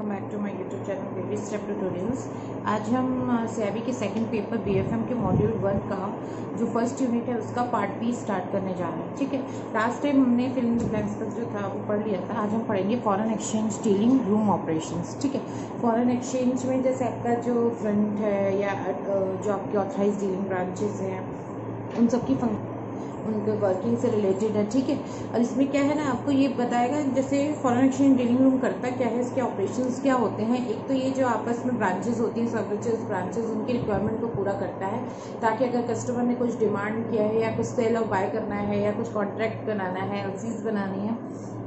Welcome back to my YouTube channel baby step tutorials. आज हम SEBI के second paper BFM के module 1 का जो फर्स्ट यूनिट है उसका पार्ट बी स्टार्ट करने जा रहे हैं। ठीक है, लास्ट टाइम हमने फिल इन द ब्लैंक्स का जो था वो पढ़ लिया था। आज हम पढ़ेंगे foreign exchange dealing room operations. ठीक है, फॉरेन एक्सचेंज में जैसे आपका जो फ्रंट है या जो आपके ऑथराइज डीलिंग ब्रांचेस हैं उन सब की उनके वर्किंग से रिलेटेड है। ठीक है, और इसमें क्या है ना, आपको ये बताएगा जैसे फॉरेन एक्सचेंज डीलिंग रूम करता क्या है, इसके ऑपरेशंस क्या होते हैं। एक तो ये जो आपस में ब्रांचेस होती हैं, सर्विसेज ब्रांचेस, उनकी रिक्वायरमेंट को पूरा करता है ताकि अगर कस्टमर ने कुछ डिमांड किया है या कुछ सेल और बाय करना है या कुछ कॉन्ट्रैक्ट बनाना है, एलसीज बनानी है,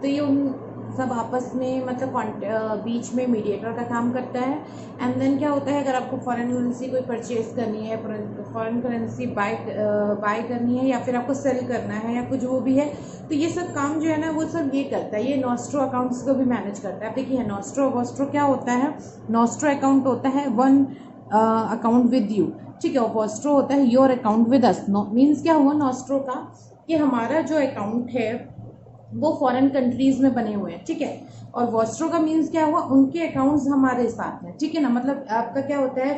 तो ये उन सब आपस में मतलब बीच में मीडिएटर का काम करता है। एंड देन क्या होता है, अगर आपको फॉरेन करेंसी कोई परचेज करनी है, फॉरेन करेंसी बाय करनी है या फिर आपको सेल करना है या कुछ वो भी है, तो ये सब काम जो है ना वो सब ये करता है। ये नॉस्ट्रो अकाउंट्स को भी मैनेज करता है। आप देखिए, नॉस्ट्रो वॉस्ट्रो क्या होता है। नॉस्ट्रो अकाउंट होता है वन अकाउंट विद यू। ठीक है, और वॉस्ट्रो होता है your account with us. Means क्या हुआ नॉस्ट्रो का, कि हमारा जो अकाउंट है वो फॉरेन कंट्रीज में बने हुए हैं। ठीक है, और वॉस्ट्रो का मीन्स क्या हुआ, उनके अकाउंट्स हमारे साथ हैं। ठीक है ना, मतलब आपका क्या होता है,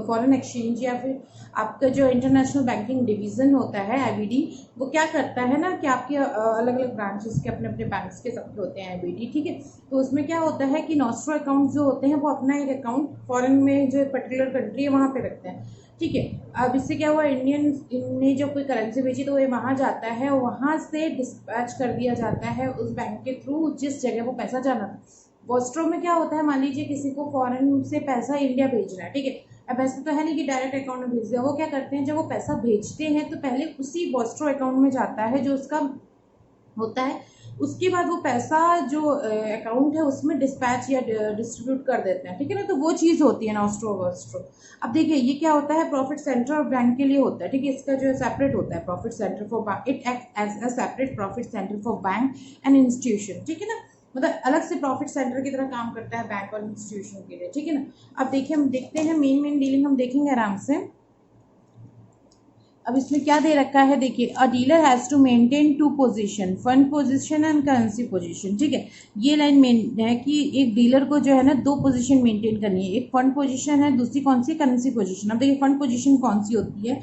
फॉरेन एक्सचेंज या फिर आपका जो इंटरनेशनल बैंकिंग डिवीजन होता है आईबीडी, वो क्या करता है ना कि आपके अलग अलग ब्रांचेस के अपने अपने बैंक्स के सबके होते हैं आईबीडी। ठीक है, तो उसमें क्या होता है कि नॉस्ट्रो अकाउंट जो होते हैं वो अपना एक अकाउंट फॉरेन में जो पर्टिकुलर कंट्री है वहाँ पे रखते हैं। ठीक है, अब इससे क्या हुआ, इंडियन ने जो कोई करेंसी भेजी तो वो वहाँ जाता है और वहाँ से डिस्पैच कर दिया जाता है उस बैंक के थ्रू जिस जगह वो पैसा जाना था। वॉस्ट्रो में क्या होता है, मान लीजिए किसी को फॉरेन से पैसा इंडिया भेजना है। ठीक है, अब ऐसा तो है नहीं कि डायरेक्ट अकाउंट में भेज दिया। वो क्या करते हैं, जब वो पैसा भेजते हैं तो पहले उसी वॉस्ट्रो अकाउंट में जाता है जो उसका होता है, उसके बाद वो पैसा जो अकाउंट है उसमें डिस्पैच या डिस्ट्रीब्यूट कर देते हैं। ठीक है ना, तो वो चीज़ होती है नॉस्ट्रो वॉस्ट्रो। अब देखिए ये क्या होता है, प्रॉफिट सेंटर और बैंक के लिए होता है। ठीक है, इसका जो सेपरेट होता है profit centre for bank, it act as a separate profit centre for bank and institution. ठीक है ना, मतलब अलग से प्रॉफिट सेंटर की तरह काम करता है बैंक और इंस्टीट्यूशन के लिए। ठीक है ना, अब देखिए हम देखते हैं मेन डीलिंग हम देखेंगे आराम से। अब इसमें क्या दे रखा है, देखिए, a dealer has to maintain two position, fund position and currency position. ठीक है, ये लाइन मेन है कि एक डीलर को जो है ना दो पोजीशन मेंटेन करनी है। एक फंड पोजीशन है, दूसरी कौन सी, करेंसी पोजीशन। अब देखिए फंड पोजीशन कौन सी होती है,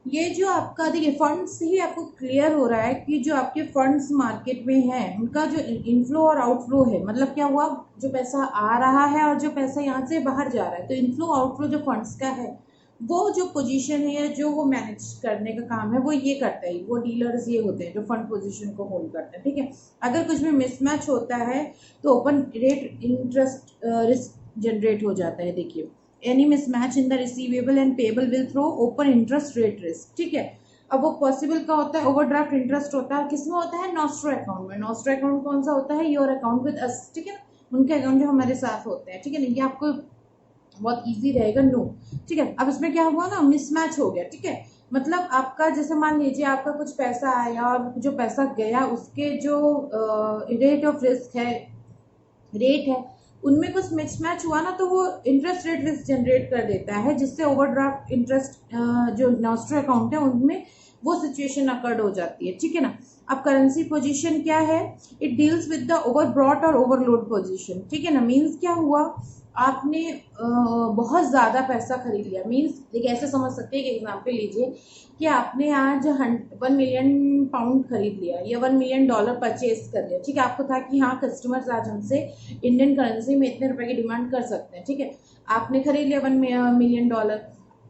ये जो आपका देखिए फंड्स ही आपको क्लियर हो रहा है कि जो आपके फंड्स मार्केट में है उनका जो इनफ्लो और आउटफ्लो है, मतलब क्या हुआ, जो पैसा आ रहा है और जो पैसा यहाँ से बाहर जा रहा है, तो इनफ्लो आउटफ्लो जो फंड्स का है वो जो पोजीशन है या जो वो मैनेज करने का काम है वो ये करता है। वो डीलर्स ये होते हैं जो फंड पोजीशन को होल्ड करते हैं। ठीक है, अगर कुछ भी मिसमैच होता है तो open rate interest risk generate हो जाता है। देखिए, any mismatch in the receivable and payable will throw open interest rate risk. ठीक है, अब वो पॉसिबल का होता है, ओवरड्राफ्ट इंटरेस्ट होता है, किसमें होता है, नॉस्ट्रो अकाउंट में। नॉस्ट्रो अकाउंट कौन सा होता है, योर अकाउंट विद अस। ठीक है ना, उनके अकाउंट जो हमारे साथ होते हैं। ठीक है ना, ये आपको बहुत इजी रहेगा। नो, ठीक है, अब इसमें क्या हुआ ना, मिसमैच हो गया। ठीक है, मतलब आपका जैसे मान लीजिए आपका कुछ पैसा आया और जो पैसा गया उसके जो रेट ऑफ रिस्क है, रेट है, उनमें कुछ मिसमैच हुआ ना तो वो इंटरेस्ट रेट रिस्क जनरेट कर देता है, जिससे ओवरड्राफ्ट इंटरेस्ट जो नॉस्ट्रो अकाउंट है उनमें वो सिचुएशन अकर्ड हो जाती है। ठीक है ना, अब करेंसी पोजीशन क्या है, इट डील्स विद द ओवरब्रॉट और ओवरलोड पोजीशन। ठीक है ना, मीन्स क्या हुआ, आपने बहुत ज़्यादा पैसा खरीद लिया। मीन्स देखिए ऐसे समझ सकते हैं कि एग्जाम्पल लीजिए कि आपने आज 1 मिलियन पाउंड खरीद लिया या $1 मिलियन परचेज कर लिया। ठीक है, आपको था कि हाँ कस्टमर्स आज हमसे इंडियन करेंसी में इतने रुपए की डिमांड कर सकते हैं। ठीक है, आपने खरीद लिया $1 मिलियन।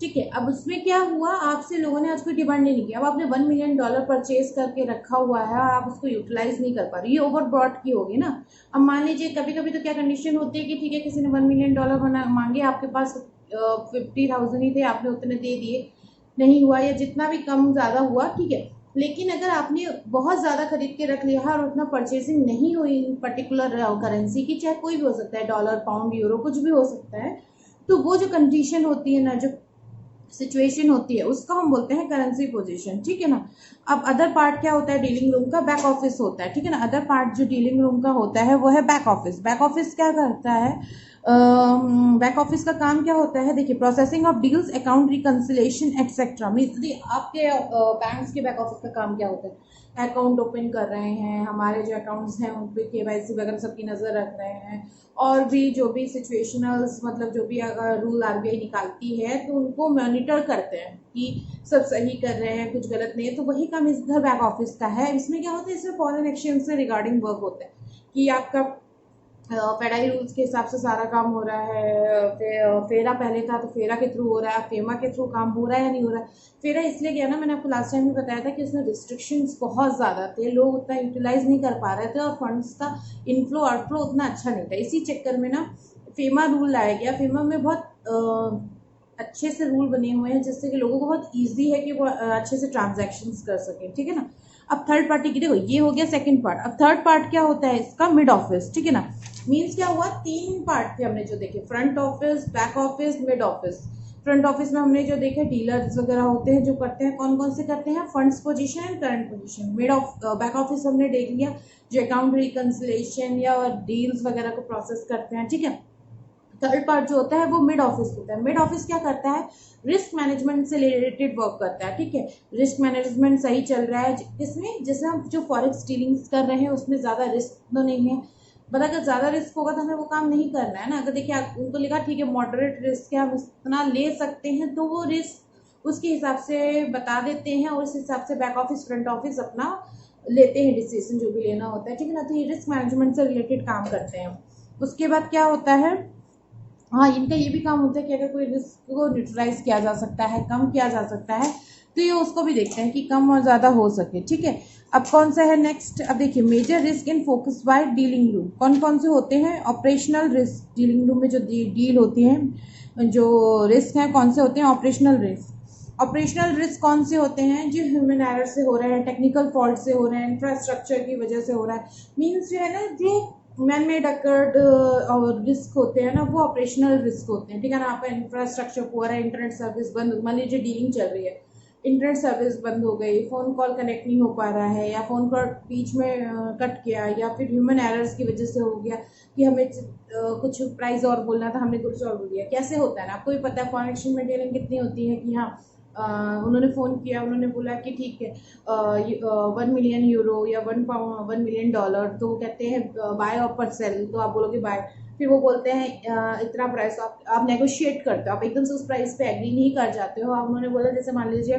ठीक है, अब उसमें क्या हुआ, आपसे लोगों ने आज कोई डिमांड नहीं की। अब आपने $1 मिलियन परचेज करके रखा हुआ है और आप उसको यूटिलाइज नहीं कर पा रहे, ये ओवरब्रॉट की होगी ना। अब मान लीजिए कभी कभी तो क्या कंडीशन होती है कि ठीक है किसी ने $1 मिलियन मांगे, आपके पास 50,000 ही थे, आपने उतने दे दिए, नहीं हुआ या जितना भी कम ज़्यादा हुआ। ठीक है, लेकिन अगर आपने बहुत ज़्यादा खरीद के रख लिया और उतना परचेजिंग नहीं हुई पर्टिकुलर करेंसी की, चाहे कोई भी हो सकता है, डॉलर, पाउंड, यूरो, कुछ भी हो सकता है, तो वो जो कंडीशन होती है ना, जो सिचुएशन होती है, उसका हम बोलते हैं करेंसी पोजीशन। ठीक है ना, अब अदर पार्ट क्या होता है डीलिंग रूम का, बैक ऑफिस होता है। ठीक है ना, अदर पार्ट जो डीलिंग रूम का होता है वो है बैक ऑफिस। बैक ऑफिस क्या करता है, बैक ऑफिस का काम क्या होता है, देखिए, processing of deals, account reconciliation etcetera. Means आपके बैंक्स के बैक ऑफिस का काम क्या होता है, अकाउंट ओपन कर रहे हैं, हमारे जो अकाउंट्स हैं उन पे KYC वगैरह सबकी नज़र रख रहे हैं, और भी जो भी सिचुएशनल्स मतलब जो भी अगर रूल RBI निकालती है तो उनको मॉनिटर करते हैं कि सब सही कर रहे हैं, कुछ गलत नहीं है। तो वही काम इधर बैक ऑफिस का है। इसमें क्या होता है, इसमें फॉरेन एक्सचेंज से रिगार्डिंग वर्क होता है कि आपका फेडाई रूल्स के हिसाब से सारा काम हो रहा है। फेरा पहले था तो फेरा के थ्रू हो रहा है, फेमा के थ्रू काम हो रहा है या नहीं हो रहा है। फेरा इसलिए गया ना, मैंने आपको लास्ट टाइम भी बताया था कि उसमें रिस्ट्रिक्शंस बहुत ज़्यादा थे, लोग उतना यूटिलाइज नहीं कर पा रहे थे और फंड्स का इनफ्लो आउटफ्लो उतना अच्छा नहीं था। इसी चक्कर में ना फेमा रूल लाया गया। फेमा में बहुत अच्छे से रूल बने हुए हैं जिससे कि लोगों को बहुत ईजी है कि वो अच्छे से ट्रांजैक्शंस कर सकें, ठीक है ना। अब थर्ड पार्टी की देखो, ये हो गया सेकंड पार्ट। अब थर्ड पार्ट क्या होता है इसका, मिड ऑफिस, ठीक है ना। मीन्स क्या हुआ, 3 पार्ट थे हमने जो देखे, front office, back office, mid office. Front office में हमने जो देखे डीलर्स वगैरह होते हैं जो करते हैं, कौन कौन से करते हैं, funds position and current position. Back office हमने देख लिया जो अकाउंट रिकंसिलेशन या डील्स वगैरह को प्रोसेस करते हैं, ठीक है। थर्ड पार्ट जो होता है वो मिड ऑफिस होता है। मिड ऑफिस क्या करता है, रिस्क मैनेजमेंट से रिलेटेड वर्क करता है, ठीक है। रिस्क मैनेजमेंट सही चल रहा है इसमें, जैसे हम जो फॉरेक्स डीलिंग्स कर रहे हैं उसमें ज़्यादा रिस्क तो नहीं है, बट अगर ज़्यादा रिस्क होगा तो हमें वो काम नहीं करना है ना। अगर देखिए उनको लिखा ठीक है मॉडरेट रिस्क है, हम इतना ले सकते हैं, तो वो रिस्क उसके हिसाब से बता देते हैं और उस हिसाब से बैक ऑफिस फ्रंट ऑफिस अपना लेते हैं डिसीजन जो भी लेना होता है, ठीक है ना। तो ये रिस्क मैनेजमेंट से रिलेटेड काम करते हैं। उसके बाद क्या होता है, हाँ इनका ये भी काम होता है कि अगर कोई रिस्क को न्यूट्रलाइज किया जा सकता है, कम किया जा सकता है, तो ये उसको भी देखते हैं कि कम और ज़्यादा हो सके, ठीक है। अब कौन सा है नेक्स्ट, अब देखिए major risk in focus by dealing room. कौन कौन से होते हैं, ऑपरेशनल रिस्क, डीलिंग रूम में जो डील होती हैं जो रिस्क हैं कौन से होते हैं, ऑपरेशनल रिस्क। ऑपरेशनल रिस्क कौन से होते हैं, जो ह्यूमन एरर से हो रहे हैं, टेक्निकल फॉल्ट से हो रहे हैं, इंफ्रास्ट्रक्चर की वजह से हो रहा है। मीन्स जो है ना, जो मैन मेड अकर्ड और रिस्क होते हैं ना, वो ऑपरेशनल रिस्क होते हैं, ठीक है ना। आपका इंफ्रास्ट्रक्चर पूरा है, इंटरनेट सर्विस बंद, मान लीजिए डीलिंग चल रही है, इंटरनेट सर्विस बंद हो गई, फ़ोन कॉल कनेक्ट नहीं हो पा रहा है, या फ़ोन कॉल बीच में कट गया, या फिर ह्यूमन एरर्स की वजह से हो गया कि हमें कुछ प्राइस और बोलना था, हमने कुछ और बोल दिया। कैसे होता है ना, आपको भी पता है फॉरेन एक्सचेंज में डीलिंग कितनी होती है कि हाँ उन्होंने फ़ोन किया, उन्होंने बोला कि ठीक है 1 मिलियन यूरो या 1 मिलियन डॉलर, तो वो कहते हैं बाय और सेल, तो आप बोलोगे बाय, फिर वो बोलते हैं इतना प्राइस, आप नेगोशिएट करते हो, आप एकदम से उस प्राइस पे एग्री नहीं कर जाते हो। आप उन्होंने बोला जैसे मान लीजिए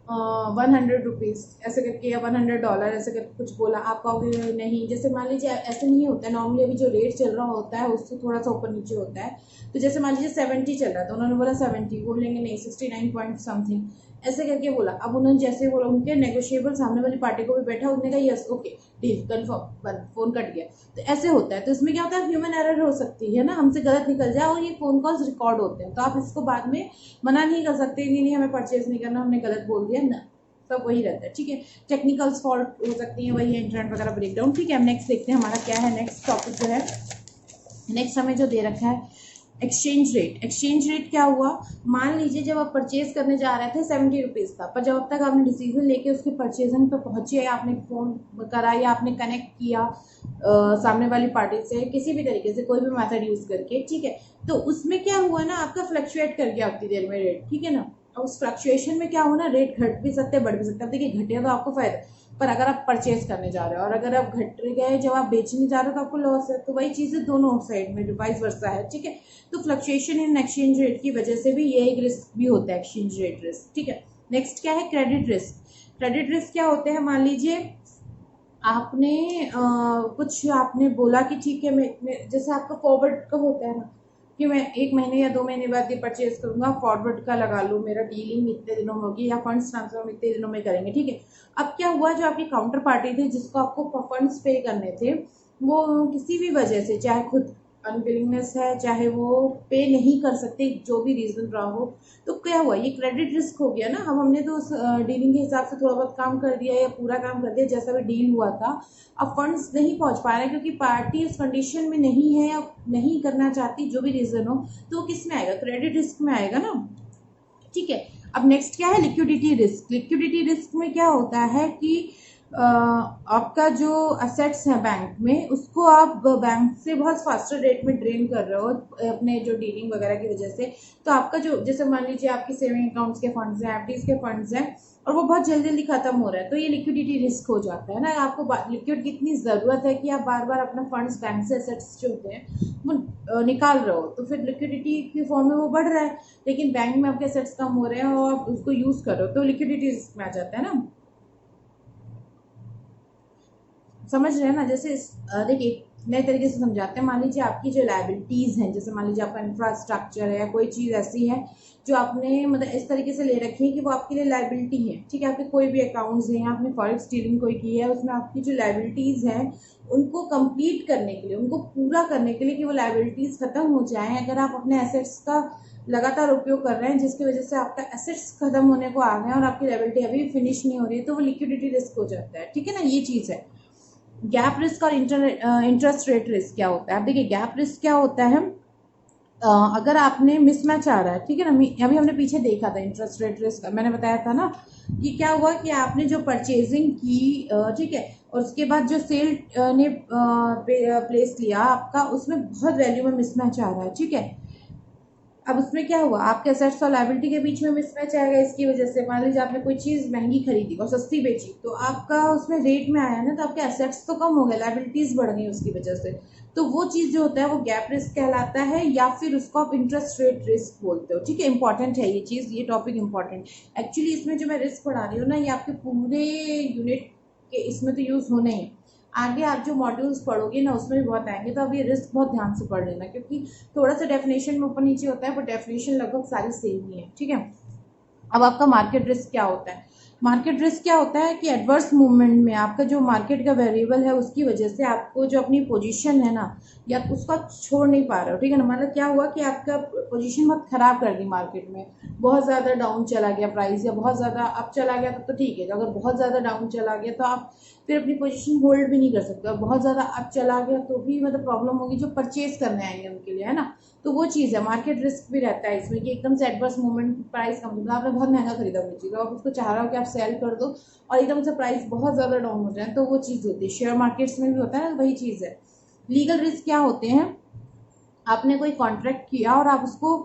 100 रुपीज़ ऐसे करके या $100 ऐसे करके कुछ बोला, आप कहोगे नहीं, जैसे मान लीजिए ऐसे नहीं होता है नॉर्मली, अभी जो रेट चल रहा होता है उससे थोड़ा सा ऊपर नीचे होता है। तो जैसे मान लीजिए 70 चल रहा था, उन्होंने बोला 70, बोलेंगे नहीं 69 पॉइंट समथिंग ऐसे करके बोला। अब उन्होंने जैसे बोला, उनके नेगोशिएबल सामने वाली पार्टी को भी बैठा, उन्होंने कहा यस ओके डील कन्फर्म, बंद, फोन कट गया। तो ऐसे होता है। तो इसमें क्या होता है, ह्यूमन एरर हो सकती है ना, हमसे गलत निकल जाए, और ये फोन कॉल्स रिकॉर्ड होते हैं, तो आप इसको बाद में मना नहीं कर सकते, नहीं नहीं हमें परचेज नहीं करना, हमने गलत बोल दिया ना, सब वही रहता है, ठीक है। टेक्निकल फॉल्ट हो सकती है, वही है इंटरनेट वगैरह ब्रेकडाउन, ठीक है। हम नेक्स्ट देखते हैं हमारा क्या है नेक्स्ट टॉपिक जो है। नेक्स्ट हमें जो दे रखा है एक्सचेंज रेट। एक्सचेंज रेट क्या हुआ, मान लीजिए जब आप परचेज करने जा रहे थे 70 रुपीज़ था, पर जब तक आपने डिसीजन लेके उसके परचेजिंग पे पहुंचे, आपने फ़ोन करा या आपने कनेक्ट किया सामने वाली पार्टी से किसी भी तरीके से, कोई भी मेथड यूज़ करके, ठीक है, तो उसमें क्या हुआ ना, आपका फ्लक्चुएट कर गया उतनी देर में रेट, ठीक है ना। और उस फ्लक्चुएशन में क्या होना, रेट घट भी सकते हैं बढ़ भी सकते हैं। अब देखिए घटे तो आपको फायदा, पर अगर आप परचेज करने जा रहे हो और अगर आप घट गए जब आप बेचने जा रहे हो तो आपको लॉस है। तो वही चीज़ें दोनों साइड में वाइस वर्सा है, ठीक है। तो फ्लक्चुएशन इन एक्सचेंज रेट की वजह से भी ये एक रिस्क भी होता है, एक्सचेंज रेट रिस्क, ठीक है। नेक्स्ट क्या है, क्रेडिट रिस्क। क्रेडिट रिस्क क्या होते हैं, मान लीजिए आपने कुछ आपने बोला कि ठीक है मैं जैसे आपका फॉरवर्ड का होता है ना कि मैं 1 महीने या 2 महीने बाद ये परचेज करूंगा, फॉरवर्ड का लगा लूँ, मेरा डीलिंग इतने दिनों में होगी या फंड्स ट्रांसफर हम इतने दिनों में करेंगे, ठीक है। अब क्या हुआ, जो आपकी काउंटर पार्टी थी जिसको आपको फंड्स पे करने थे, वो किसी भी वजह से, चाहे खुद अनविलिंगनेस है, चाहे वो पे नहीं कर सकते, जो भी रीज़न रहा हो, तो क्या हुआ, ये क्रेडिट रिस्क हो गया ना। हम हमने तो उस डीलिंग के हिसाब से थोड़ा बहुत काम कर दिया या पूरा काम कर दिया जैसा भी डील हुआ था, अब फंड्स नहीं पहुंच पा रहे क्योंकि पार्टी उस कंडीशन में नहीं है या नहीं करना चाहती, जो भी रीज़न हो, तो वो किस में आएगा, क्रेडिट रिस्क में आएगा ना, ठीक है। अब नेक्स्ट क्या है, लिक्विडिटी रिस्क। लिक्विडिटी रिस्क में क्या होता है कि आपका जो असेट्स हैं बैंक में, उसको आप बैंक से बहुत फास्टर रेट में ड्रेन कर रहे हो अपने जो डीलिंग वगैरह की वजह से। तो आपका जो, जैसे मान लीजिए आपकी सेविंग अकाउंट्स के फंड्स हैं, एफडीज के फंड्स हैं, और वो बहुत जल्दी जल्दी खत्म हो रहा है, तो ये लिक्विडिटी रिस्क हो जाता है ना। आपको लिक्विड की इतनी ज़रूरत है कि आप बार बार अपना फंड्स बैंक से असेट्स जो होते हैं वो निकाल रहे हो, तो फिर लिक्विडिटी के फॉर्म में वो बढ़ रहा है, लेकिन बैंक में आपके असेट्स कम हो रहे हैं और आप उसको यूज़ कर रहे हो, तो लिक्विडिटी रिस्क में आ जाता है ना। समझ रहे हैं ना। जैसे देखिए नए तरीके से समझाते हैं। मान लीजिए आपकी जो लाइबिलिटीज़ हैं, जैसे मान लीजिए आपका इंफ्रास्ट्रक्चर है या कोई चीज़ ऐसी है जो आपने मतलब इस तरीके से ले रखी है कि वो आपके लिए लाइबिलिटी है, ठीक है। आपके कोई भी अकाउंट्स हैं, आपने फॉरेक्स डीलिंग कोई की है, उसमें आपकी जो लाइबिलिटीज़ हैं उनको कंप्लीट करने के लिए, उनको पूरा करने के लिए कि वो लाइबिलिटीज़ खत्म हो जाएं, अगर आप अपने एसेट्स का लगातार उपयोग कर रहे हैं जिसकी वजह से आपका एसेट्स खत्म होने को आ गए हैं और आपकी लाइबिलिटी अभी फिनिश नहीं हो रही है, तो वो लिक्विडिटी रिस्क हो जाता है, ठीक है ना। ये चीज़ है। गैप रिस्क और इंटरेस्ट रेट रिस्क क्या होता है। अब देखिए गैप रिस्क क्या होता है, अगर आपने मिसमैच आ रहा है, ठीक है ना। अभी हमने पीछे देखा था इंटरेस्ट रेट रिस्क, मैंने बताया था ना कि क्या हुआ कि आपने जो परचेजिंग की, ठीक है, और उसके बाद जो सेल ने प्लेस लिया आपका, उसमें बहुत वैल्यू में मिसमैच आ रहा है, ठीक है। अब उसमें क्या हुआ, आपके एसेट्स और लायबिलिटी के बीच में मिसमैच आएगा। इसकी वजह से मान लीजिए आपने कोई चीज़ महंगी खरीदी और सस्ती बेची, तो आपका उसमें रेट में आया ना, तो आपके एसेट्स तो कम हो गए, लायबिलिटीज बढ़ गई उसकी वजह से। तो वो चीज़ जो होता है वो गैप रिस्क कहलाता है, या फिर उसको आप इंटरेस्ट रेट रिस्क बोलते हो, ठीक है। इंपॉर्टेंट है ये चीज़, ये टॉपिक इंपॉर्टेंट। एक्चुअली इसमें जो मैं रिस्क पढ़ा रही हूँ ना, ये आपके पूरे यूनिट के इसमें तो यूज़ होना ही है। आगे आप जो मॉड्यूल्स पढ़ोगे ना उसमें भी बहुत आएंगे, तो अब ये रिस्क बहुत ध्यान से पढ़ लेना, क्योंकि थोड़ा सा डेफिनेशन में ऊपर नीचे होता है, पर डेफिनेशन लगभग सारी सेम ही है, ठीक है। अब आपका मार्केट रिस्क क्या होता है। मार्केट रिस्क क्या होता है कि एडवर्स मूवमेंट में आपका जो मार्केट का वेरिएबल है उसकी वजह से आपको जो अपनी पोजीशन है ना, या उसका छोड़ नहीं पा रहे हो, ठीक है ना। मतलब क्या हुआ कि आपका पोजीशन बहुत खराब कर दी मार्केट में, बहुत ज़्यादा डाउन चला गया प्राइस, या बहुत ज़्यादा अप चला गया तो ठीक है, अगर बहुत ज़्यादा डाउन चला गया तो आप फिर अपनी पोजीशन होल्ड भी नहीं कर सकते, और बहुत ज़्यादा अप चला गया तो भी मतलब प्रॉब्लम होगी जो परचेज करने आएंगे उनके लिए, है ना। तो वो चीज़ है, मार्केट रिस्क भी रहता है इसमें कि एकदम से एडवर्स मूवमेंट, प्राइस कम, मतलब आपने बहुत महंगा खरीदा कोई चीज़, आप उसको चाह रहे हो कि आप सेल कर दो और एकदम से प्राइस बहुत ज़्यादा डाउन हो जाए, तो वो चीज़ होती है। शेयर मार्केट्स में भी होता है, वही चीज़ है। लीगल रिस्क क्या होते हैं, आपने कोई कॉन्ट्रैक्ट किया और आप उसको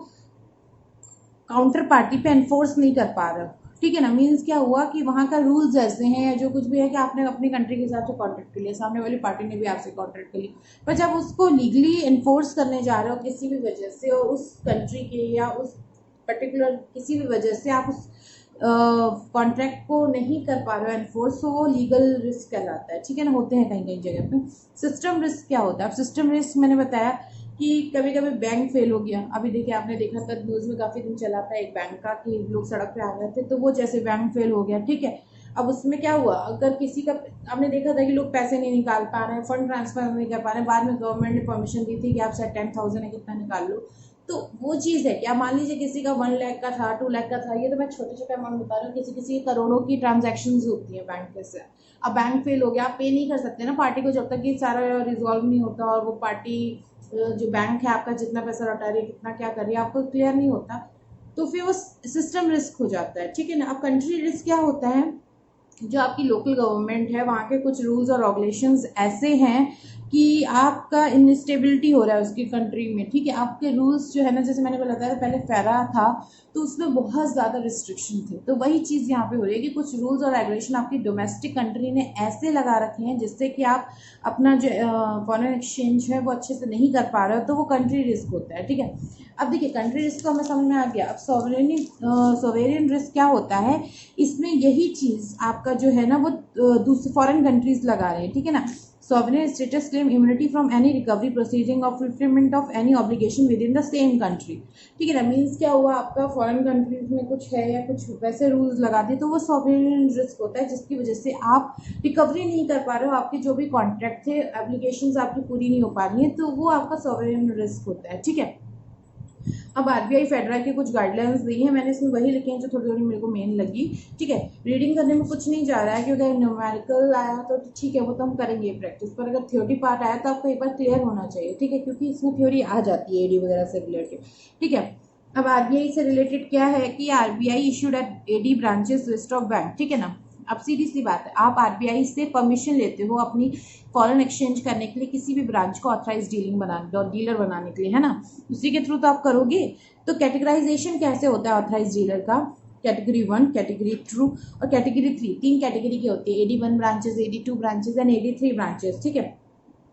काउंटर पार्टी पे एनफोर्स नहीं कर पा रहे हो, ठीक है ना। मीन्स क्या हुआ कि वहाँ का रूल्स ऐसे हैं या जो कुछ भी है कि आपने अपनी कंट्री के हिसाब से कॉन्ट्रैक्ट कर लिया, सामने वाली पार्टी ने भी आपसे कॉन्ट्रैक्ट कर लिया, पर जब उसको लीगली एनफोर्स करने जा रहे हो किसी भी वजह से, और उस कंट्री के या उस पर्टिकुलर किसी भी वजह से आप उस कॉन्ट्रैक्ट को नहीं कर पा रहे हो एनफोर्स, तो वो लीगल रिस्क कहलाता है, ठीक है ना। होते हैं कहीं कहीं जगह पे। सिस्टम रिस्क क्या होता है। अब सिस्टम रिस्क मैंने बताया कि कभी कभी बैंक फेल हो गया। अभी देखिए आपने देखा था न्यूज़ में काफ़ी दिन चला था एक बैंक का कि लोग सड़क पे आ गए थे, तो वो जैसे बैंक फेल हो गया, ठीक है। अब उसमें क्या हुआ, अगर किसी का, आपने देखा था कि लोग पैसे नहीं निकाल पा रहे हैं, फंड ट्रांसफर नहीं कर पा रहे हैं, बाद में गवर्नमेंट ने परमिशन दी थी कि आप शायद 10,000 है कितना निकाल लो। तो वो चीज़ है, क्या मान लीजिए किसी का 1 लाख का था, 2 लाख का था, ये तो मैं छोटे छोटे अमाउंट बता रहा हूँ, किसी किसी करोड़ों की ट्रांजेक्शन होती है बैंक से। अब बैंक फेल हो गया, आप पे नहीं कर सकते ना पार्टी को जब तक कि सारा रिजॉल्व नहीं होता, और वो पार्टी जो बैंक है आपका जितना पैसा लौटा रही है, कितना क्या कर रही है, आपको क्लियर नहीं होता, तो फिर वो सिस्टम रिस्क हो जाता है, ठीक है ना। अब कंट्री रिस्क क्या होता है, जो आपकी लोकल गवर्नमेंट है वहाँ के कुछ रूल्स और रेगुलेशंस ऐसे हैं कि आपका इनस्टेबिलिटी हो रहा है उसकी कंट्री में, ठीक है। आपके रूल्स जो है ना, जैसे मैंने बताया था पहले फेरा था तो उसमें बहुत ज़्यादा रिस्ट्रिक्शन थे, तो वही चीज़ यहाँ पे हो रही है कि कुछ रूल्स और रेगुलेशन आपकी डोमेस्टिक कंट्री ने ऐसे लगा रखे हैं जिससे कि आप अपना जो फॉरेन एक्सचेंज है वो अच्छे से नहीं कर पा रहे हो, तो वो कंट्री रिस्क होता है, ठीक है। अब देखिए कंट्री रिस्क तो हमें समझ में आ गया। अब सोवेरियन रिस्क क्या होता है, इसमें यही चीज़ आपका जो है ना वो दूसरे फॉरेन कंट्रीज लगा रहे हैं, ठीक है ना। Sovereign status claim immunity from any recovery proceeding of fulfilment of any obligation with in the same country, ठीक है ना। मीन्स क्या हुआ, आपका फॉरेन कंट्रीज में कुछ है या कुछ वैसे रूल्स लगा दिए, तो वो सोवरेन रिस्क होता है जिसकी वजह से आप रिकवरी नहीं कर पा रहे हो, आपके जो भी कॉन्ट्रैक्ट थे, एप्लीकेशंस आपकी पूरी नहीं हो पा रही हैं, तो वो आपका सोवरेन रिस्क होता है, ठीक है। अब आरबीआई फेडरा की कुछ गाइडलाइंस दी है, मैंने इसमें वही लिखे हैं जो थोड़ी थोड़ी मेरे को मेन लगी, ठीक है। रीडिंग करने में कुछ नहीं जा रहा है, क्योंकि न्यूमेरिकल आया तो ठीक है, वो तो हम करेंगे प्रैक्टिस, पर अगर थ्योरी पार्ट आया तो आपको एक बार क्लियर होना चाहिए, ठीक है, क्योंकि इसमें थ्योरी आ जाती है एडी वगैरह से रिलेटेड, ठीक है। अब आरबीआई से रिलेटेड क्या है कि RBI issued at AD branches list of bank, ठीक है ना। अब सीधी सी बात है, आप आरबीआई से परमिशन लेते हो अपनी फॉरेन एक्सचेंज करने के लिए किसी भी ब्रांच को ऑथराइज डीलर बनाने के लिए, है ना, उसी के थ्रू तो आप करोगे। तो कैटेगराइजेशन कैसे होता है ऑथराइज डीलर का? कैटेगरी 1, कैटेगरी 2 और कैटेगरी 3, 3 कैटेगरी की होती है, AD1 branches, AD2 branches and AD3 branches. ठीक है,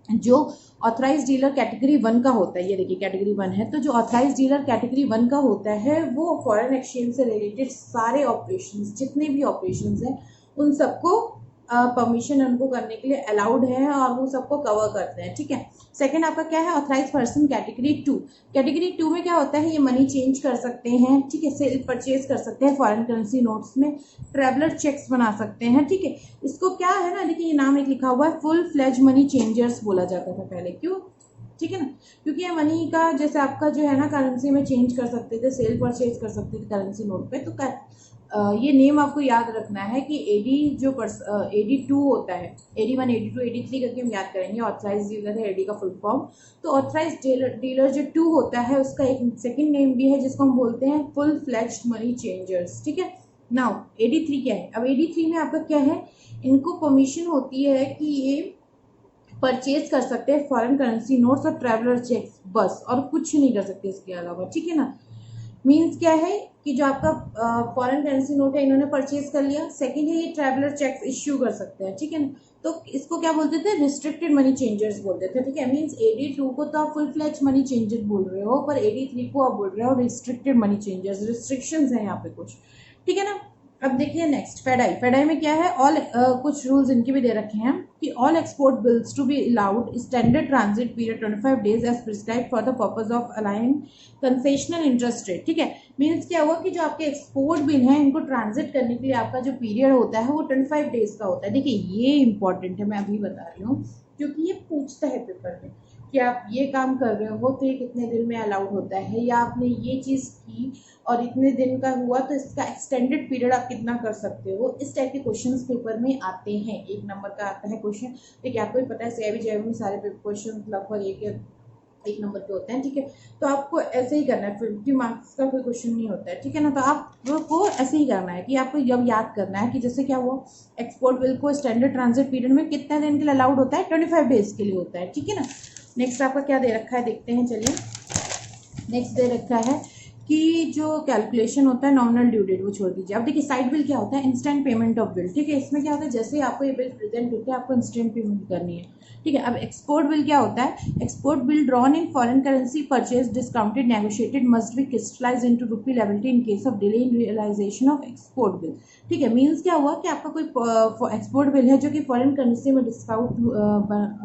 जो ऑथराइज डीलर कैटेगरी 1 का होता है, ये देखिए कैटेगरी 1 है, तो जो ऑथराइज डीलर कैटेगरी 1 का होता है वो फॉरेन एक्सचेंज से रिलेटेड सारे ऑपरेशंस, जितने भी ऑपरेशंस हैं उन सबको परमिशन उनको करने के लिए अलाउड है और वो सबको कवर करते हैं। ठीक है, सेकंड आपका क्या है? Authorise person category 2। कैटेगरी 2 में क्या होता है? ये मनी चेंज कर सकते हैं, ठीक है, सेल परचेज कर सकते हैं फॉरेन करेंसी नोट्स में, ट्रेवलर चेक्स बना सकते हैं। ठीक है, इसको क्या है ना, देखिए ये नाम एक लिखा हुआ है, फुल फ्लेज मनी चेंजर्स बोला जाता था पहले। क्यों? ठीक है ना, क्योंकि ये मनी का जैसे आपका जो है ना करेंसी में चेंज कर सकते थे, सेल परचेज कर सकते थे करेंसी नोट पे। तो ये नेम आपको याद रखना है कि AD2 होता है, AD1, AD2, AD3 करके हम याद करेंगे। ऑथराइज डीलर है AD का फुल फॉर्म। तो ऑथराइज डीलर जो 2 होता है उसका एक सेकंड नेम भी है जिसको हम बोलते हैं फुल फ्लेज्ड मनी चेंजर्स। ठीक है, नाउ AD3 क्या है? अब AD3 में आपका क्या है? इनको परमिशन होती है कि ये परचेज कर सकते हैं फॉरेन करेंसी नोट्स और ट्रैवलर चेक्स, बस, और कुछ नहीं कर सकते इसके अलावा। ठीक है ना, मीन्स क्या है कि जो आपका फॉरेन करेंसी नोट है इन्होंने परचेज कर लिया। सेकंड है ये ट्रैवलर चेक्स इश्यू कर सकते हैं। ठीक है ना, तो इसको क्या बोलते थे? रिस्ट्रिक्टेड मनी चेंजर्स बोलते थे। ठीक है, मीन्स AD2 को तो आप फुल फ्लेज मनी चेंजर बोल रहे हो, पर AD3 को आप बोल रहे हो रिस्ट्रिक्टेड मनी चेंजर्स। रिस्ट्रिक्शंस हैं यहाँ पे कुछ। ठीक है ना, अब देखिए नेक्स्ट फेडाई में क्या है? ऑल कुछ रूल्स इनके भी दे रखे हैं कि all export bills to be allowed standard transit period 25 days as prescribed for the purpose of allowing concessional interest rate. ठीक है, मीन्स क्या हुआ कि जो आपके एक्सपोर्ट बिल हैं इनको ट्रांजिट करने के लिए आपका जो पीरियड होता है वो 25 डेज का होता है। देखिए ये इंपॉर्टेंट है, मैं अभी बता रही हूँ क्योंकि ये पूछता है पेपर में कि आप ये काम कर रहे हो तो ये कितने दिन में अलाउड होता है, या आपने ये चीज़ की और इतने दिन का हुआ तो इसका एक्सटेंडेड पीरियड आप कितना कर सकते हो। इस टाइप के क्वेश्चंस पेपर में आते हैं। 1 नंबर का आता है क्वेश्चन। देखिए आपको भी पता है CIB में सारे क्वेश्चन लगभग एक नंबर के होते हैं। ठीक है, तो आपको ऐसे ही करना है, 50 मार्क्स का कोई क्वेश्चन नहीं होता है। ठीक है ना, तो आपको ऐसे ही करना है कि आपको जब याद करना है कि जैसे क्या हुआ, एक्सपोर्ट बिल को स्टैंडर्ड ट्रांजिट पीरियड में कितने दिन के लिए अलाउड होता है? 25 डेज के लिए होता है। ठीक है ना, नेक्स्ट आपका क्या दे रखा है देखते हैं। चलिए नेक्स्ट दे रखा है कि जो कैलकुलेशन होता है नॉमिनल ड्यू डेट वो छोड़ दीजिए। अब देखिए साइड बिल क्या होता है? Instant payment of bill. ठीक है, इसमें क्या होता है? जैसे ही आपको ये बिल प्रेजेंट होता है आपको इंस्टेंट पेमेंट करनी है। ठीक है, अब एक्सपोर्ट बिल क्या होता है? Export bill drawn in foreign currency purchase discounted negotiated must be crystallise into rupee liability in case of delay in realisation of export bill. ठीक है, मीन्स क्या हुआ कि आपका कोई एक्सपोर्ट बिल है जो कि फॉरेन करेंसी में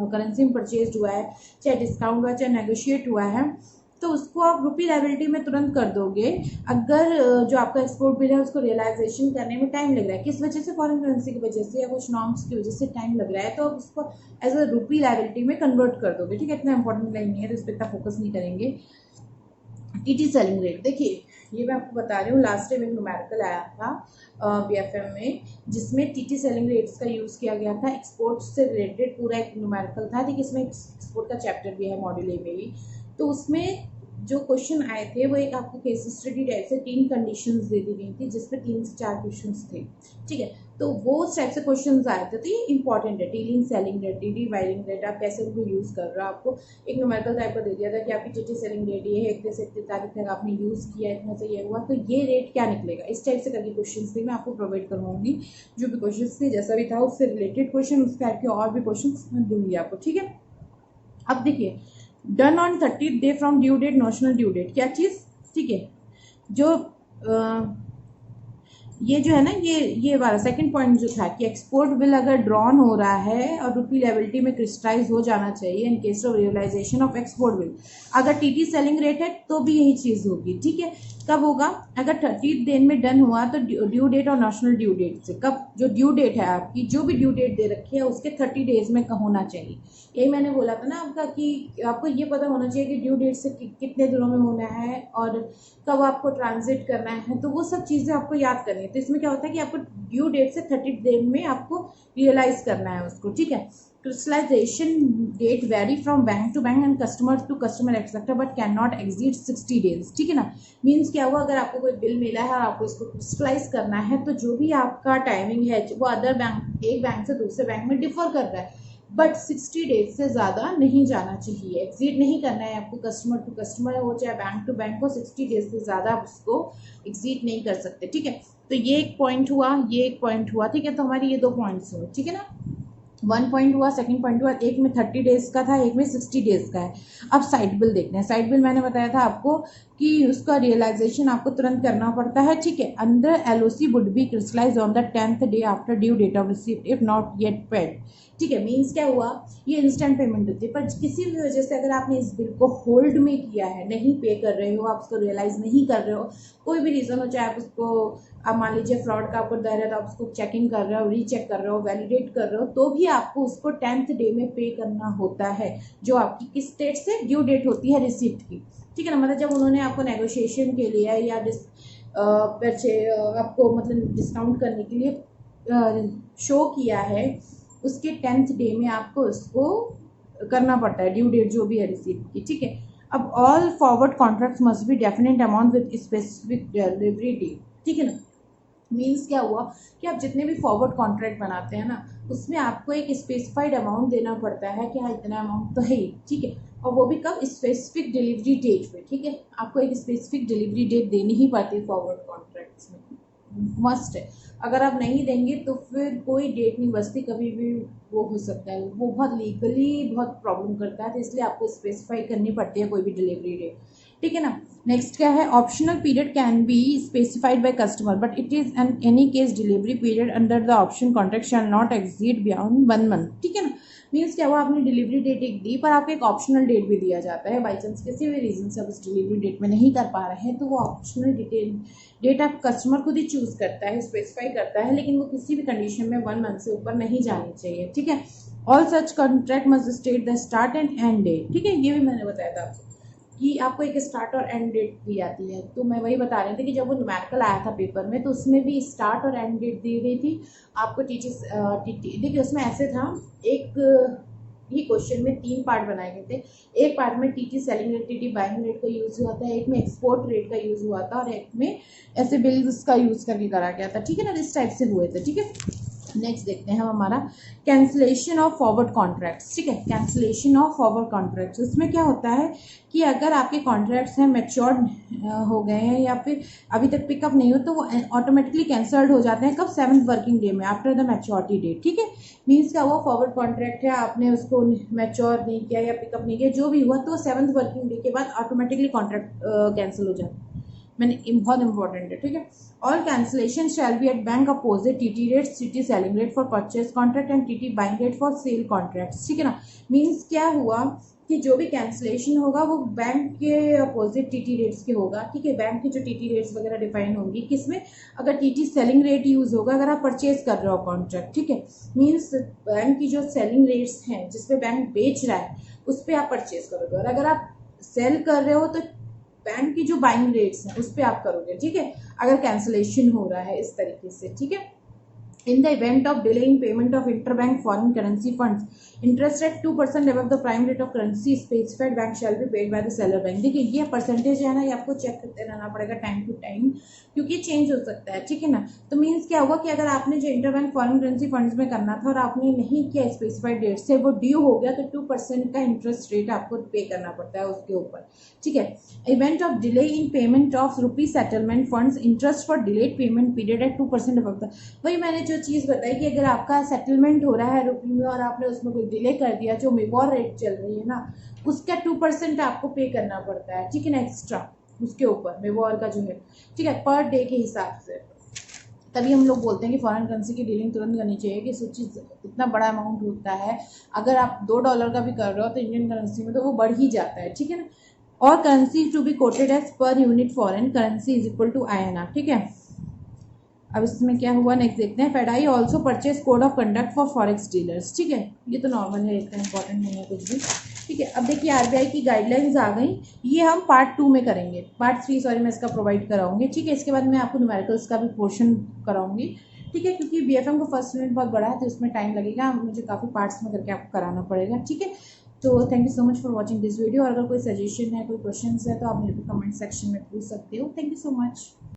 करेंसी में परचेज हुआ है, चाहे डिस्काउंट हुआ चाहे नेगोशिएट हुआ है, तो उसको आप रूपी लायबिलिटी में तुरंत कर दोगे अगर जो आपका एक्सपोर्ट बिल है उसको रियलाइजेशन करने में टाइम लग रहा है। किस वजह से? फॉरेन करेंसी की वजह से या कुछ नॉर्म्स की वजह से टाइम लग रहा है, तो आप उसको एज अ रूपी लायबिलिटी में कन्वर्ट कर दोगे। ठीक है, इतना इंपॉर्टेंट लाइन नहीं है तो इस पर इतना फोकस नहीं करेंगे। TT सेलिंग रेट, देखिए ये मैं आपको बता रही हूँ, लास्ट टाइम एक न्यूमेरिकल आया था BFM में जिसमें TT सेलिंग रेट्स का यूज़ किया गया था। एक्सपोर्ट से रिलेटेड पूरा एक न्यूमेरिकल था। देखिए इसमें एक्सपोर्ट का चैप्टर भी है मॉड्यूल A में ही, तो उसमें जो क्वेश्चन आए थे वो एक आपको केस स्टडी टाइप से 3 कंडीशंस दे दी गई थी जिसपे 3 से 4 क्वेश्चंस थे। ठीक है, तो वो उस टाइप से क्वेश्चंस आए थे, तो ये इंपॉर्टेंट है। Dealing selling rate, TT buying rate, आप कैसे उनको यूज़ कर रहे हो। आपको एक न्यूमेरिकल टाइप का दे दिया था कि आपकी TT सेलिंग रेट ये है, इतने से इतने तारीख तक आपने यूज़ किया, इतना से ये हुआ, तो ये रेट क्या निकलेगा। इस टाइप से करके क्वेश्चन थे, मैं आपको प्रोवाइड करवाऊंगी जो भी क्वेश्चन थे, जैसा भी था उससे रिलेटेड क्वेश्चन, उस टाइप के और भी क्वेश्चन मैं दूंगी आपको। ठीक है, अब देखिए done on 30th day from due date, notional due date, क्या चीज़? ठीक है, जो ये जो है ना ये वाला सेकंड पॉइंट जो था कि एक्सपोर्ट बिल अगर ड्रॉन हो रहा है और रूपी लायबिलिटी में क्रिस्टलाइज हो जाना चाहिए in case of realisation of export bill. अगर TT सेलिंग रेट है तो भी यही चीज़ होगी। ठीक है, कब होगा? अगर 30 दिन में डन हुआ तो ड्यू डेट और नेशनल ड्यू डेट से, कब? जो ड्यू डेट है आपकी, जो भी ड्यू डेट दे रखी है उसके 30 डेज में होना चाहिए। यही मैंने बोला था ना आपका कि आपको ये पता होना चाहिए कि ड्यू डेट से कितने दिनों में होना है और कब आपको ट्रांजिट करना है, तो वो सब चीज़ें आपको याद करनी है। तो इसमें क्या होता है कि आपको ड्यू डेट से 30 दिन में आपको रियलाइज करना है उसको। ठीक है, crystallization date vary from bank to bank and customer to customer etc but cannot exceed 60 days। ठीक है ना, मीन्स क्या हुआ, अगर आपको कोई बिल मिला है और आपको इसको क्रिस्टलाइज करना है तो जो भी आपका टाइमिंग है वो अदर बैंक, एक बैंक से दूसरे बैंक में डिफर कर रहा है, बट 60 डेज से ज़्यादा नहीं जाना चाहिए, एक्सीड नहीं करना है आपको। कस्टमर टू कस्टमर हो चाहे बैंक टू बैंक हो, 60 डेज से ज़्यादा आप उसको एक्सीड नहीं कर सकते। ठीक है, तो ये एक पॉइंट हुआ, ये एक पॉइंट हुआ। ठीक है, तो हमारे ये 2 पॉइंट्स हुए। ठीक है ना, 1 पॉइंट हुआ, सेकंड पॉइंट हुआ, एक में 30 डेज का था, एक में 60 डेज का है। अब साइड बिल देखते हैं। साइड बिल मैंने बताया था आपको कि उसका रियलाइजेशन आपको तुरंत करना पड़ता है। ठीक है, अंदर LOC would be crystallise on the 10th day after due date of receipt if not yet paid. ठीक है, मीन्स क्या हुआ, ये इंस्टेंट पेमेंट होती है, पर किसी भी वजह से अगर आपने इस बिल को होल्ड में किया है, नहीं पे कर रहे हो, आप उसको रियलाइज नहीं कर रहे हो, कोई भी रीज़न हो, चाहे आप उसको, आप मान लीजिए फ्रॉड का आपको डर है तो आप उसको चेकिंग कर रहे हो, रीचेक कर रहे हो, वैलिडेट कर रहे हो, तो भी आपको उसको 10th डे में पे करना होता है, जो आपकी किस डेट से ड्यू डेट होती है रिसिप्ट की। ठीक है ना, मतलब जब उन्होंने आपको नेगोशिएशन के लिए या आपको मतलब डिस्काउंट करने के लिए शो किया है, उसके 10th डे में आपको उसको करना पड़ता है, ड्यू डेट जो भी है रिसीप्ट की। ठीक है, अब all forward contracts must be definite amount with specific delivery date. ठीक है ना, मीन्स क्या हुआ कि आप जितने भी फॉरवर्ड कॉन्ट्रैक्ट बनाते हैं ना, उसमें आपको एक स्पेसिफाइड अमाउंट देना पड़ता है कि हाँ इतना अमाउंट तो है ही। ठीक है, और वो भी कब, स्पेसिफिक डिलीवरी डेट पे। ठीक है, आपको एक स्पेसिफिक डिलीवरी डेट देनी ही पड़ती है फॉरवर्ड कॉन्ट्रैक्ट्स में, मस्ट है। अगर आप नहीं देंगे तो फिर कोई डेट नहीं बचती, कभी भी वो हो सकता है, वो बहुत लीगली बहुत प्रॉब्लम करता है, तो इसलिए आपको स्पेसिफाई करनी पड़ती है कोई भी डिलीवरी डेट। ठीक है ना, नेक्स्ट क्या है, optional period can be specified by customer but it is an any case delivery period under the option contract shall not exceed beyond 1 month. ठीक है ना, मीन्स क्या हुआ, आपने डिलीवरी डेट एक दी, पर आपको एक ऑप्शनल डेट भी दिया जाता है, बाई चांस किसी भी रीजन से आप उस डिलीवरी डेट में नहीं कर पा रहे हैं, तो वो ऑप्शनल डेट आप कस्टमर खुद ही चूज करता है, स्पेसिफाई करता है, लेकिन वो किसी भी कंडीशन में 1 मंथ से ऊपर नहीं जानी चाहिए। ठीक है, all such contract must state the start and end date. ठीक है, ये भी मैंने बताया था आपको कि आपको एक स्टार्ट और एंड डेट दी जाती है, तो मैं वही बता रही थी कि जब वो न्यूमेरिकल आया था पेपर में, तो उसमें भी स्टार्ट और एंड डेट दी गई थी आपको। देखिए उसमें ऐसे था, एक ही क्वेश्चन में 3 पार्ट बनाए गए थे। एक पार्ट में TT selling rate, TT buying rate का यूज़ हुआ था, एक में एक्सपोर्ट रेट का यूज़ हुआ था, और एक में ऐसे बिल्स का यूज़ करके करा गया था। ठीक है ना, इस टाइप से हुए थे। ठीक है, नेक्स्ट देखते हैं हम हमारा कैंसिलेशन ऑफ फॉरवर्ड कॉन्ट्रैक्ट्स। ठीक है, कैंसिलेशन ऑफ फॉरवर्ड कॉन्ट्रैक्ट्स, इसमें क्या होता है कि अगर आपके कॉन्ट्रैक्ट्स हैं मैच्योर्ड हो गए हैं या फिर अभी तक पिकअप नहीं हो, तो वो ऑटोमेटिकली कैंसल्ड हो जाते हैं। कब, 7th वर्किंग डे में आफ्टर द मैच्योरिटी डेट। ठीक है, मीन्स क्या हुआ, फॉरवर्ड कॉन्ट्रैक्ट है, आपने उसको मैच्योर नहीं किया या पिकअप नहीं किया, जो भी हुआ, तो 7th वर्किंग डे के बाद ऑटोमेटिकली कॉन्ट्रैक्ट कैंसिल हो जाता है। मैंने बहुत इंपॉर्टेंट है। ठीक है, all cancellation shall be at bank opposite TT rate, TT selling rate for purchase contract and TT buying rate for sale contract. ठीक है ना, मीन्स क्या हुआ कि जो भी कैंसिलेशन होगा वो बैंक के अपोजिट TT रेट्स के होगा। ठीक है, बैंक की जो TT रेट्स वगैरह डिफाइन होंगी, किसमें, अगर TT सेलिंग रेट यूज होगा अगर आप परचेज कर रहे हो कॉन्ट्रैक्ट। ठीक है, मीन्स बैंक की जो सेलिंग रेट्स हैं जिसपे बैंक बेच रहा है उस पर आप परचेज करोगे, और अगर आप सेल कर रहे हो तो बैंक की जो बाइंग रेट्स हैं उस पर आप करोगे। ठीक है, अगर कैंसिलेशन हो रहा है इस तरीके से। ठीक है, in the event of delay in payment of interbank foreign currency funds, interest at 2% above the prime rate of currency specified bank shall be paid by the seller bank। देखिए ये परसेंटेज है ना, ये आपको चेक करते रहना पड़ेगा time to time, क्योंकि चेंज हो सकता है। ठीक है ना, तो मीन्स क्या हुआ कि अगर आपने जो इंटरबैंक फॉरेन करेंसी फंड्स में करना था और आपने नहीं किया स्पेसिफाइड डेट से, वो ड्यू हो गया, तो 2% का इंटरेस्ट रेट आपको पे करना पड़ता है उसके ऊपर। ठीक है, event of delay in payment of rupee settlement funds, interest for delayed payment period at 2% above the, वही मैंने जो चीज़ बताई कि अगर आपका सेटलमेंट हो रहा है रुपी में और आपने उसमें कोई डिले कर दिया, जो मेवॉर रेट चल रही है ना, उसका 2% आपको पे करना पड़ता है। ठीक है ना, एक्स्ट्रा उसके ऊपर मेवॉर का जो है। ठीक है, पर डे के हिसाब से, तभी हम लोग बोलते हैं कि फॉरेन करेंसी की डीलिंग तुरंत करनी चाहिए, कि सोचिए इतना बड़ा अमाउंट होता है, अगर आप $2 का भी कर रहे हो तो इंडियन करेंसी में तो वो बढ़ ही जाता है। ठीक है ना, और currency to be quoted as per unit foreign currency is equal to INR। ठीक है, अब इसमें क्या हुआ नेक्स्ट देखते हैं। FEDAI also purchase code of conduct for forex dealers. ठीक है, ये तो नॉर्मल है, इतना इंपॉर्टेंट नहीं है कुछ भी। ठीक है, अब देखिए RBI की गाइडलाइंस आ गई, ये हम पार्ट 2 में करेंगे, पार्ट 3 सॉरी मैं इसका प्रोवाइड कराऊंगी। ठीक है, इसके बाद मैं आपको न्यूमेरिकल्स का भी पोर्शन कराऊंगी। ठीक है, क्योंकि BFM का फर्स्ट यूनिट बहुत बड़ा है तो उसमें टाइम लगेगा, मुझे काफ़ी पार्ट्स में करके आपको कराना पड़ेगा। ठीक है, तो thank you so much for watching this video. और अगर कोई सजेशन है, कोई क्वेश्चन है तो आप मेरे को कमेंट सेक्शन में पूछ सकते हो। Thank you so much.